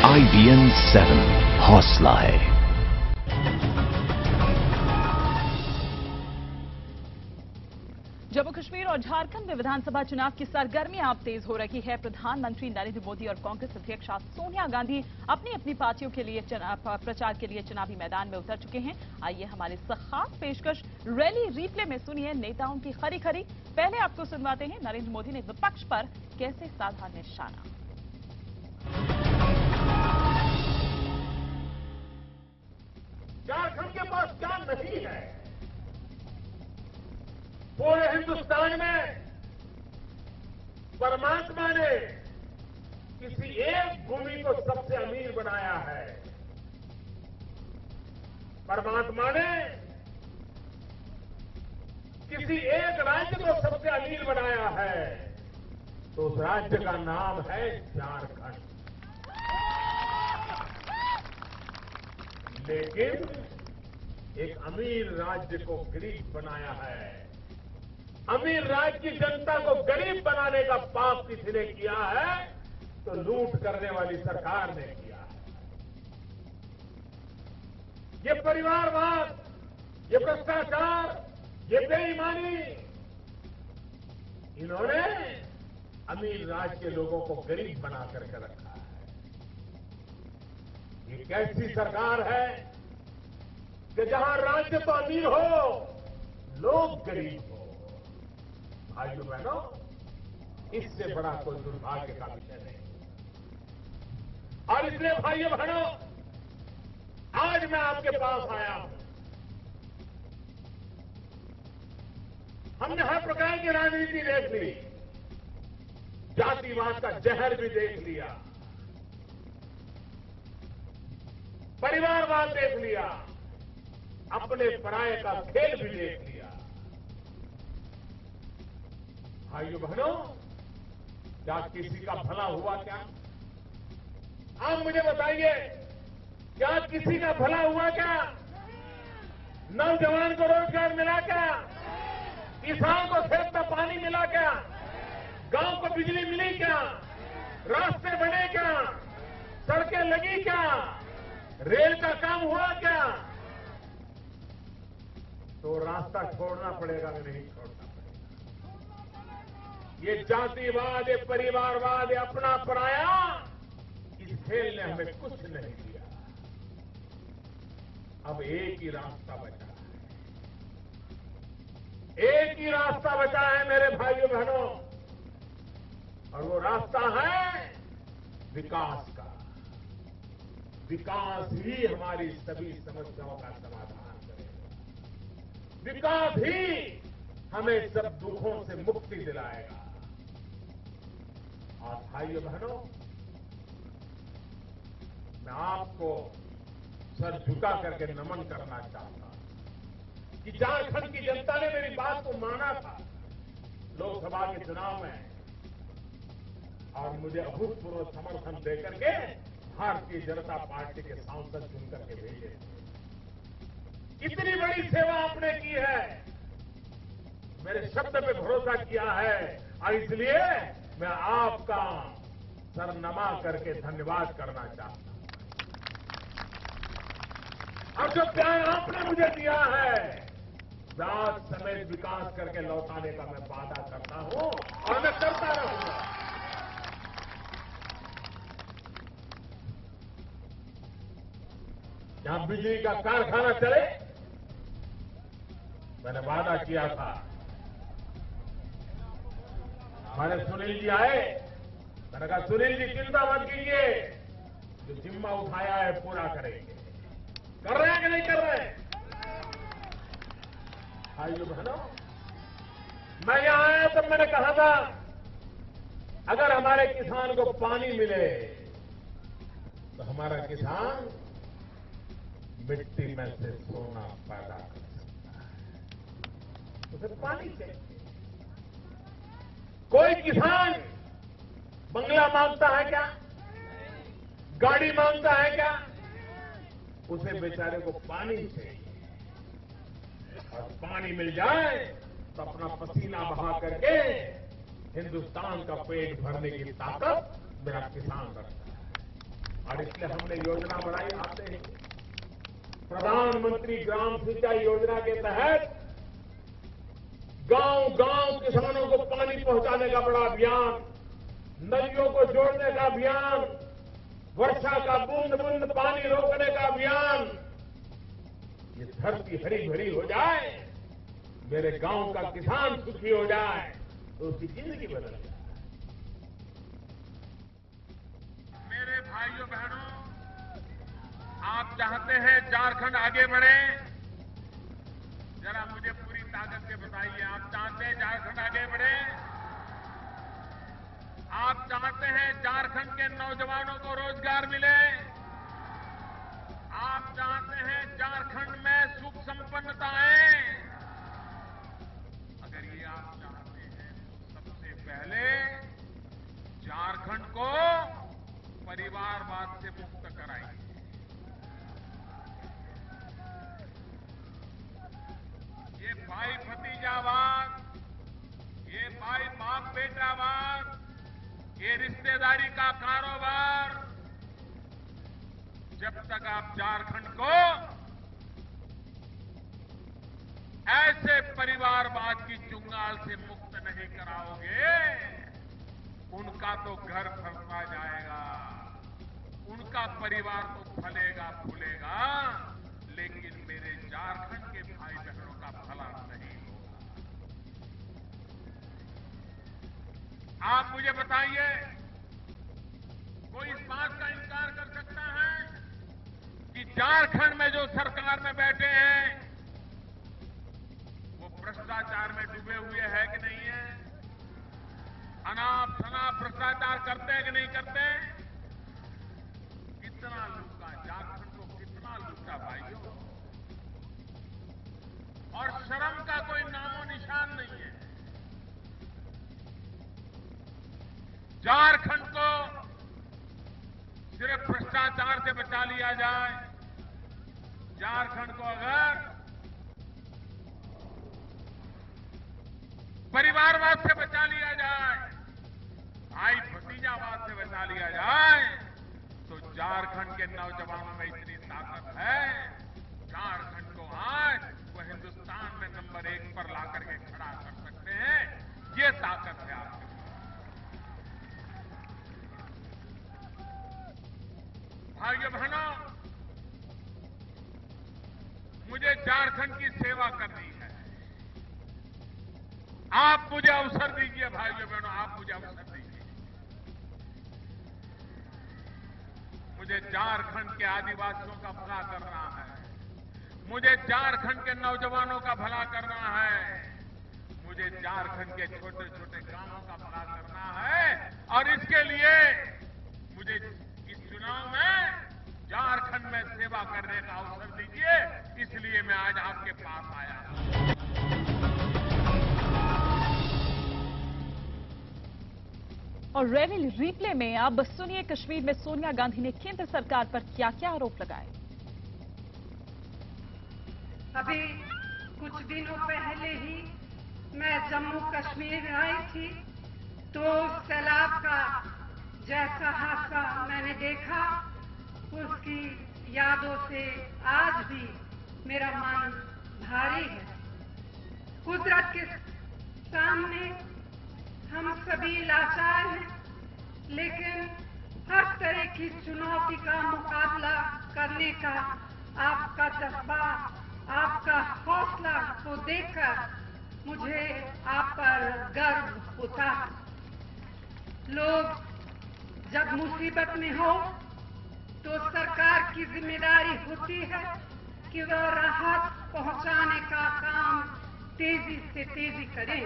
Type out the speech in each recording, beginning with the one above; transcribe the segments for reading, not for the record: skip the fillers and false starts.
IBN 7 हौसला है। जम्मू कश्मीर और झारखंड में विधानसभा चुनाव की सरगर्मियां अब तेज हो रही है। प्रधानमंत्री नरेंद्र मोदी और कांग्रेस अध्यक्ष सोनिया गांधी अपनी अपनी पार्टियों के लिए प्रचार के लिए चुनावी मैदान में उतर चुके हैं। आइए हमारे इस खास पेशकश रैली रिप्ले में सुनिए नेताओं की खरी खरी। पहले आपको सुनवाते हैं नरेंद्र मोदी ने विपक्ष पर कैसे साधा निशाना। झारखंड के पास क्या नहीं है। पूरे हिंदुस्तान में परमात्मा ने किसी एक भूमि को सबसे अमीर बनाया है। परमात्मा ने किसी एक राज्य को सबसे अमीर बनाया है, तो उस राज्य का नाम है झारखंड। लेकिन एक अमीर राज्य को गरीब बनाया है। अमीर राज्य की जनता को गरीब बनाने का पाप किसी ने किया है तो लूट करने वाली सरकार ने किया है। ये परिवारवाद, ये भ्रष्टाचार, ये बेईमानी, इन्होंने अमीर राज्य के लोगों को गरीब बना करके रखा है। ये कैसी सरकार है कि जहां राज्य तो अमीर हो, लोग गरीब हो। भाइयों बहनों, इससे बड़ा कोई दुर्भाग्य का विषय नहीं। और इसलिए भाइयों बहनों, आज मैं आपके पास आया हूं। हमने हर प्रकार की राजनीति देख ली, जातिवाद का जहर भी देख लिया, परिवारवाद देख लिया, अपने पराये का खेल भी देख लिया। भाइयों बहनों, क्या किसी का भला हुआ क्या? आप मुझे बताइए, क्या किसी का भला हुआ क्या? नौजवान को रोजगार मिला क्या? किसान को खेत में पानी मिला क्या? गांव को बिजली मिली क्या? रास्ते बने क्या? सड़कें लगी क्या? रेल का काम हुआ क्या? तो रास्ता छोड़ना पड़ेगा कि नहीं छोड़ना पड़ेगा? ये जातिवाद, ये परिवारवाद, ये अपना पराया, इस खेल ने हमें कुछ नहीं दिया। अब एक ही रास्ता बचा है, एक ही रास्ता बचा है मेरे भाइयों बहनों, और वो रास्ता है विकास का। विकास ही हमारी सभी समस्याओं का समाधान करेगा। विकास ही हमें सब दुखों से मुक्ति दिलाएगा। और भाइयों बहनों, मैं आपको सर झुका करके नमन करना चाहता हूं कि झारखंड की जनता ने मेरी बात को माना था लोकसभा के चुनाव में, और मुझे अभूतपूर्व समर्थन देकर के भारतीय जनता पार्टी के सांसद चुन करके भेजे थे। इतनी बड़ी सेवा आपने की है, मेरे शब्द पे भरोसा किया है, और इसलिए मैं आपका सर नमा करके धन्यवाद करना चाहता हूं। और जो प्यार आपने मुझे दिया है, ब्याज समेत विकास करके लौटाने का मैं वादा करता हूं और मैं करता रहूंगा। जहां बिजली का कारखाना चले, मैंने वादा किया था, हमारे सुनील जी आए, मैंने कहा सुनील जी चिंता मत कीजिए, जो जिम्मा उठाया है पूरा करेंगे। कर रहे हैं कि नहीं कर रहे हैं? भाइयों बहनों, मैं यहां आया तब मैंने कहा था, अगर हमारे किसान को पानी मिले तो हमारा किसान मिट्टी में से सोना पैदा कर सकता है। उसे पानी चाहिए। कोई किसान बंगला मांगता है क्या? गाड़ी मांगता है क्या? उसे बेचारे को पानी चाहिए, और पानी मिल जाए तो अपना पसीना बहा करके हिंदुस्तान का पेट भरने की ताकत मेरा किसान रखता है। और इसलिए हमने योजना बनाई। आते हैं प्रधानमंत्री ग्राम सिंचाई योजना के तहत गांव-गांव किसानों को पानी पहुंचाने का बड़ा अभियान, नदियों को जोड़ने का अभियान, वर्षा का बूंद-बूंद पानी रोकने का अभियान। ये धरती हरी भरी हो जाए, मेरे गांव का किसान सुखी हो जाए, तो उसकी जिंदगी बदल जाए। मेरे भाइयों बहनों, आप चाहते हैं झारखंड आगे बढ़े? जरा मुझे पूरी ताकत से बताइए, आप चाहते हैं झारखंड आगे बढ़े? आप चाहते हैं झारखंड के नौजवानों को रोजगार मिले? आप चाहते हैं झारखंड में सुख संपन्नता आए? अगर ये आप चाहते हैं तो सबसे पहले झारखंड को परिवारवाद से मुक्त कराइए। ये भाई भतीजावाद, ये भाई बाप बेटावाद, ये रिश्तेदारी का कारोबार, जब तक आप झारखंड को ऐसे परिवारवाद की चुंगाल से मुक्त नहीं कराओगे, उनका तो घर फंसा जाएगा, उनका परिवार तो फलेगा फूलेगा, लेकिन मेरे झारखंड के भाई बहनों का भला नहीं होगा। आप मुझे बताइए, कोई इस बात का इनकार कर सकता है कि झारखंड में जो सरकार में बैठे हैं वो भ्रष्टाचार में डूबे हुए है कि नहीं है? अनाप शनाप भ्रष्टाचार करते हैं कि नहीं करते? कितना लूटा झारखंड को, कितना लूटा भाइयों, और शर्म का कोई नामो निशान नहीं है। झारखंड को सिर्फ भ्रष्टाचार से बचा लिया जाए, झारखंड को अगर परिवारवाद से बचा लिया जाए, भाई भतीजावाद से बचा लिया जाए, तो झारखंड के नौजवानों में इतनी ताकत है, झारखंड को आज वो हिंदुस्तान में नंबर 1 पर लाकर के खड़ा कर सकते हैं। ये ताकत है आपके। भाइयों बहनों, मुझे झारखंड की सेवा करनी है। आप मुझे अवसर दीजिए भाइयों बहनों, आप मुझे अवसर दीजिए। मुझे झारखंड के आदिवासियों का भला करना है, मुझे झारखंड के नौजवानों का भला करना है, मुझे झारखंड के छोटे छोटे गांवों का भला करना है, और इसके लिए मुझे इस चुनाव में झारखंड में सेवा करने का अवसर दीजिए। इसलिए मैं आज आपके पास आया हूं। और रेवेल रिप्ले में अब सुनिए कश्मीर में सोनिया गांधी ने केंद्र सरकार पर क्या क्या आरोप लगाए। अभी कुछ दिनों पहले ही मैं जम्मू कश्मीर आई थी, तो सैलाब का जैसा हादसा मैंने देखा, उसकी यादों से आज भी मेरा मन भारी है। कुदरत के सामने हम सभी लाचार हैं, लेकिन हर तरह की चुनौती का मुकाबला करने का आपका जज्बा, आपका हौसला को देखकर मुझे आप पर गर्व होता है। लोग जब मुसीबत में हो तो सरकार की जिम्मेदारी होती है कि वह राहत पहुंचाने का काम तेजी से तेजी करें।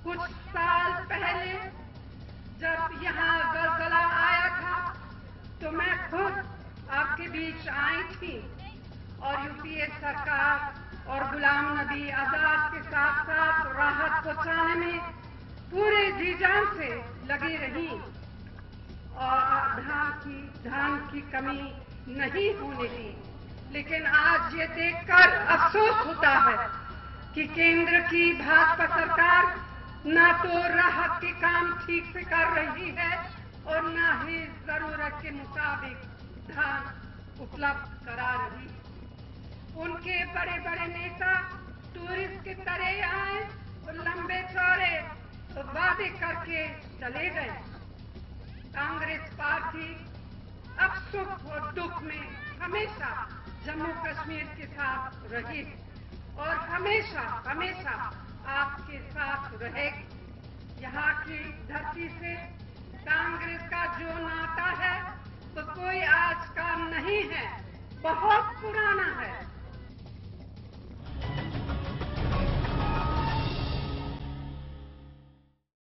कुछ साल पहले जब यहाँ ज़लज़ला आया था तो मैं खुद आपके बीच आई थी और यूपीए सरकार और गुलाम नबी आजाद के साथ साथ राहत पहुंचाने में पूरे जी जान से लगी रही और धान की कमी नहीं होने दी। लेकिन आज ये देखकर अफसोस होता है कि केंद्र की भाजपा सरकार न तो राहत के काम ठीक से कर रही है और न ही जरूरत जरूरत के मुताबिक धन उपलब्ध करा रही। उनके बड़े बड़े नेता टूरिस्ट की तरह आए और लंबे चौड़े वादे करके चले गए। कांग्रेस पार्टी अब सुख और दुख में हमेशा जम्मू कश्मीर के साथ रही और हमेशा हमेशा आपके साथ रहेगी। यहाँ की धरती से कांग्रेस का जो नाता है तो कोई आज का नहीं है, बहुत पुराना है।